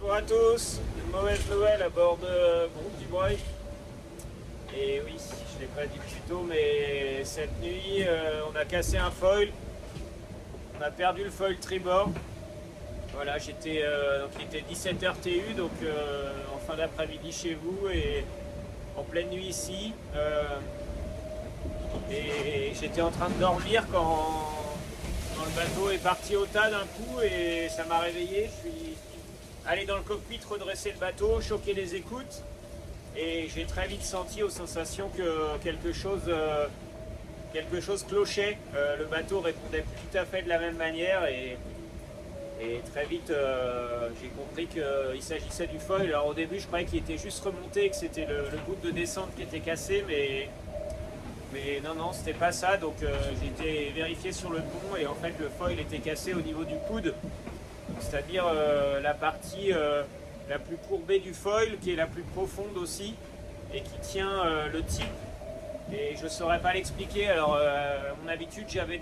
Bonjour à tous, une mauvaise nouvelle à bord de Groupe Dubreuil. Et oui, je ne l'ai pas dit plus tôt, mais cette nuit, on a cassé un foil. On a perdu le foil tribord. Voilà, donc il était 17h TU, donc en fin d'après-midi chez vous et en pleine nuit ici. Et j'étais en train de dormir quand le bateau est parti au tas d'un coup et ça m'a réveillé. Je suis allé dans le cockpit, redresser le bateau, choquer les écoutes et j'ai très vite senti aux sensations que quelque chose clochait. Le bateau répondait plus tout à fait de la même manière et très vite j'ai compris qu'il s'agissait du foil. Alors au début je croyais qu'il était juste remonté, que c'était le bout de descente qui était cassé, mais non, c'était pas ça. Donc j'ai été vérifié sur le pont et en fait le foil était cassé au niveau du coude, c'est-à-dire la partie la plus courbée du foil, qui est la plus profonde aussi et qui tient le type. Et je saurais pas l'expliquer. Alors à mon habitude j'avais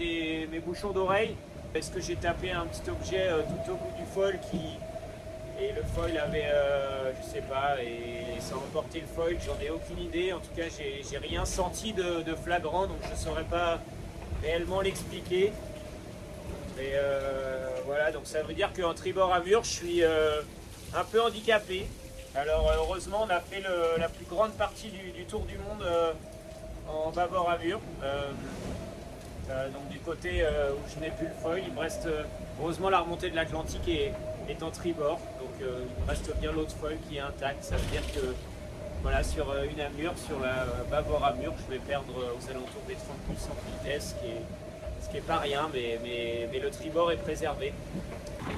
mes bouchons d'oreille. Est-ce que j'ai tapé un petit objet tout au bout du foil et le foil avait, je sais pas, et ça a emporté le foil, j'en ai aucune idée. En tout cas, j'ai rien senti de flagrant, donc je saurais pas réellement l'expliquer. Et voilà, donc ça veut dire qu'en tribord à mur, je suis un peu handicapé. Alors heureusement, on a fait la plus grande partie du tour du monde en bâbord à mur. Donc du côté où je n'ai plus le foil, il me reste heureusement la remontée de l'Atlantique est en tribord, donc il me reste bien l'autre foil qui est intact. Ça veut dire que voilà, sur une amure, sur la bâbord amure, je vais perdre aux alentours des 30 000 de vitesse, ce qui est pas rien, mais le tribord est préservé. Il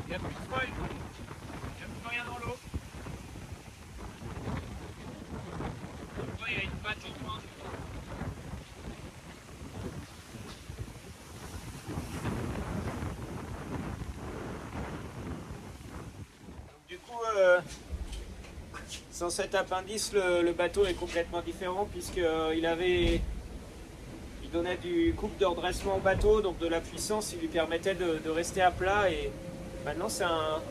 n'y a plus de foil, il n'y a plus rien dans l'eau. Il y a une patte au point. Du coup, sans cet appendice, le bateau est complètement différent puisqu'il donnait du couple de redressement au bateau, donc de la puissance, il lui permettait de rester à plat. Et maintenant, c'est un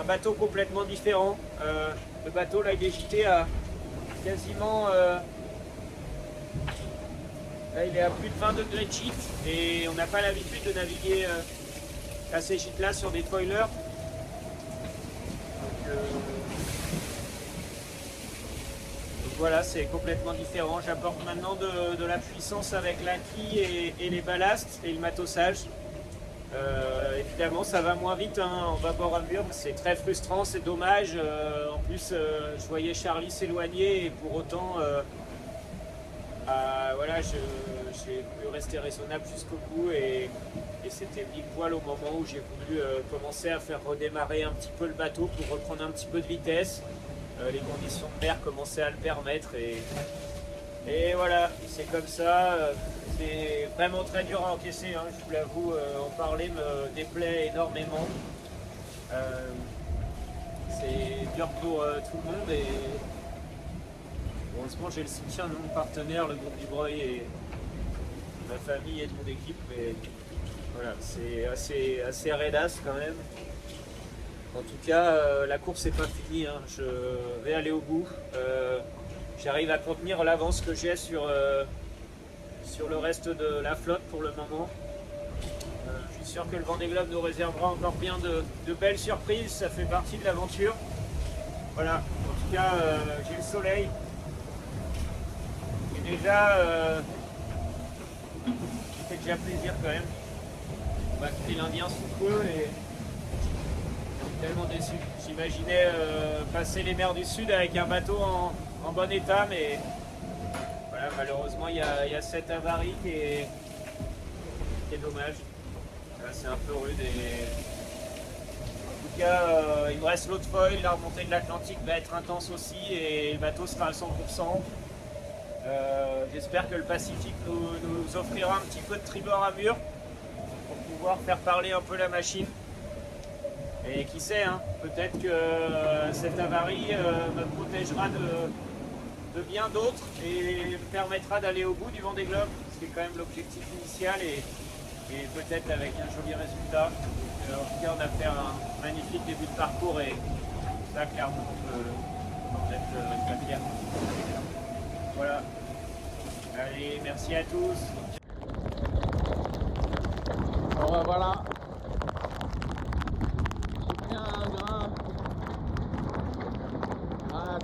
bateau complètement différent. Le bateau, là, il est gîté à quasiment... là, il est à plus de 20 degrés de gîte et on n'a pas l'habitude de naviguer à ces gîtes-là sur des foilers. Donc voilà, c'est complètement différent. J'apporte maintenant de la puissance avec la quille et les ballasts et le matossage. Évidemment, ça va moins vite hein, en bâbord à mur. C'est très frustrant, c'est dommage. En plus, je voyais Charlie s'éloigner et pour autant, voilà, j'ai pu rester raisonnable jusqu'au bout et c'était pile poil au moment où j'ai voulu commencer à faire redémarrer un petit peu le bateau pour reprendre un petit peu de vitesse. Les conditions de mer commençaient à le permettre et voilà, c'est comme ça. C'est vraiment très dur à encaisser, hein, je vous l'avoue, en parler me déplaît énormément. C'est dur pour tout le monde et heureusement j'ai le soutien de mon partenaire, le groupe Dubreuil et ma famille et de mon équipe, mais voilà, c'est assez raidasse quand même. En tout cas, la course n'est pas finie, hein. Je vais aller au bout. J'arrive à contenir l'avance que j'ai sur le reste de la flotte pour le moment. Je suis sûr que le Vendée Globe nous réservera encore bien de belles surprises, ça fait partie de l'aventure. Voilà, en tout cas, j'ai le soleil. Et déjà, ça fait déjà plaisir quand même. On va quitter l'Indien sous peu et tellement déçu. J'imaginais passer les mers du Sud avec un bateau en bon état, mais voilà, malheureusement il y a cette avarie qui est dommage. C'est un peu rude et en tout cas il me reste l'autre foil, la remontée de l'Atlantique va être intense aussi et le bateau sera à 100%. J'espère que le Pacifique nous offrira un petit peu de tribord à mur pour pouvoir faire parler un peu la machine. Et qui sait, hein, peut-être que cette avarie me protégera de bien d'autres et me permettra d'aller au bout du Vendée Globe, ce qui est quand même l'objectif initial et peut-être avec un joli résultat. Donc, en tout cas, on a fait un magnifique début de parcours et ça, clairement, on peut en être très fier. Voilà. Allez, merci à tous. Bon ben voilà. J'ai pris un grain à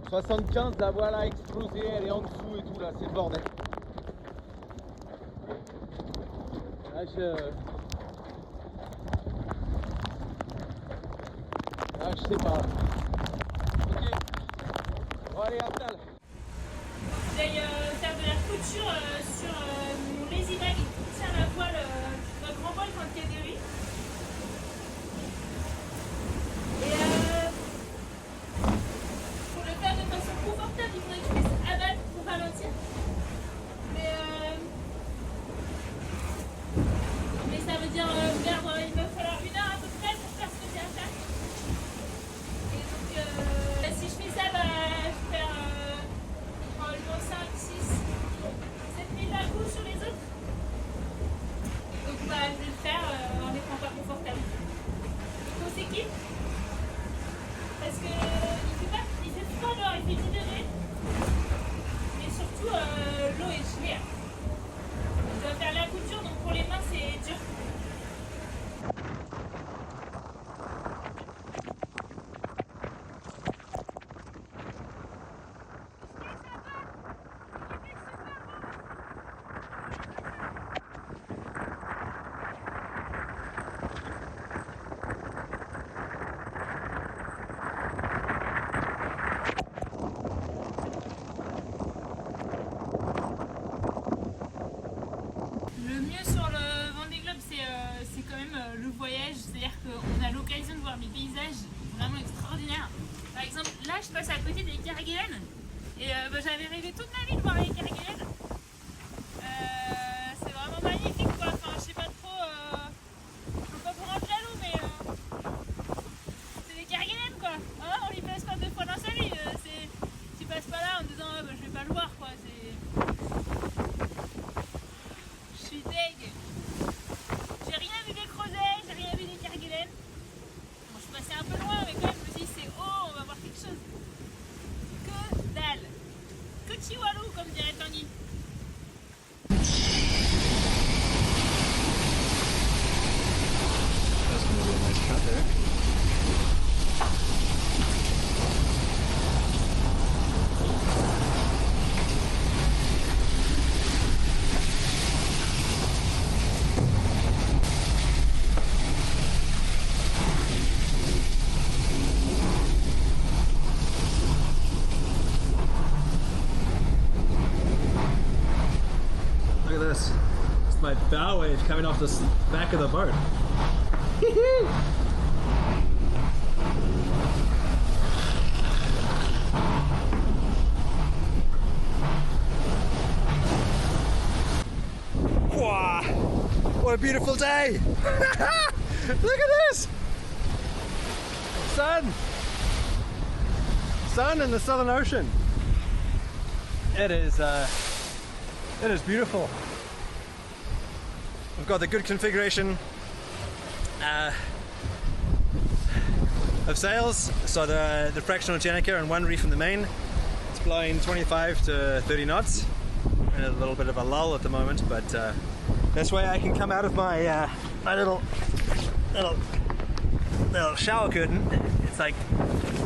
75, la voile a explosé, elle est en dessous et tout là, c'est le bordel. Là je sais pas. Ok. Bon allez, à tout à l'heure. J'aille faire de la couture sur mon lazy bag qui tient la voile, notre grand voile quand il y a des riz. Et pour le faire de façon confortable, il faudrait que je puisse abattre pour ralentir. Mais ça veut dire perdre, il va falloir 1 heure à peu près pour faire ce que j'ai à faire. Et donc si je fais ça, je perds probablement 5, 6, 7 000 à coup sur les autres. Donc je vais le faire en n'étant pas confortable. Donc on s'équipe. Parce que il fait froid dehors, il fait 10 degrés. Et surtout l'eau est gelée. Je dois faire la couture, donc pour les mains c'est dur. Le mieux sur le Vendée Globe, c'est quand même le voyage, c'est-à-dire qu'on a l'occasion de voir des paysages vraiment extraordinaires. Par exemple, là je passe à côté des Kerguelen et j'avais rêvé toute ma vie de voir les Kerguelen. C'est vraiment magnifique quoi, enfin je sais pas trop, je peux pas vous rendre jaloux mais c'est des Kerguelen quoi. Hein, on y passe pas 2 fois dans sa vie, tu passes pas là en disant je vais pas le voir quoi. Je suis deg. J'ai rien vu des creusets, j'ai rien vu des Kerguelen. Bon, je suis passée un peu loin, mais quand même, je me suis dit, c'est haut, on va voir quelque chose. Que dalle. Que chihuahua, comme dirait Tanguy. That's going to be a nice cut there. Look at this. It's my bow wave coming off the back of the boat. Wow, what a beautiful day! Look at this! Sun in the Southern Ocean. It is beautiful. We've got the good configuration of sails, so the fractional Jenica and one reef in the main. It's blowing 25 to 30 knots. In a little bit of a lull at the moment, but this way I can come out of my my little shower curtain. It's like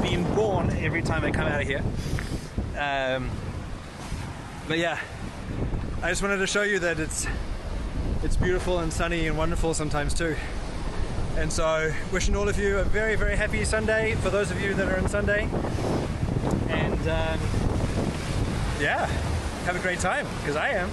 being born every time I come out of here. But yeah, I just wanted to show you that it's beautiful and sunny and wonderful sometimes too. And so wishing all of you a very, very happy Sunday for those of you that are on Sunday. And yeah, have a great time, because I am.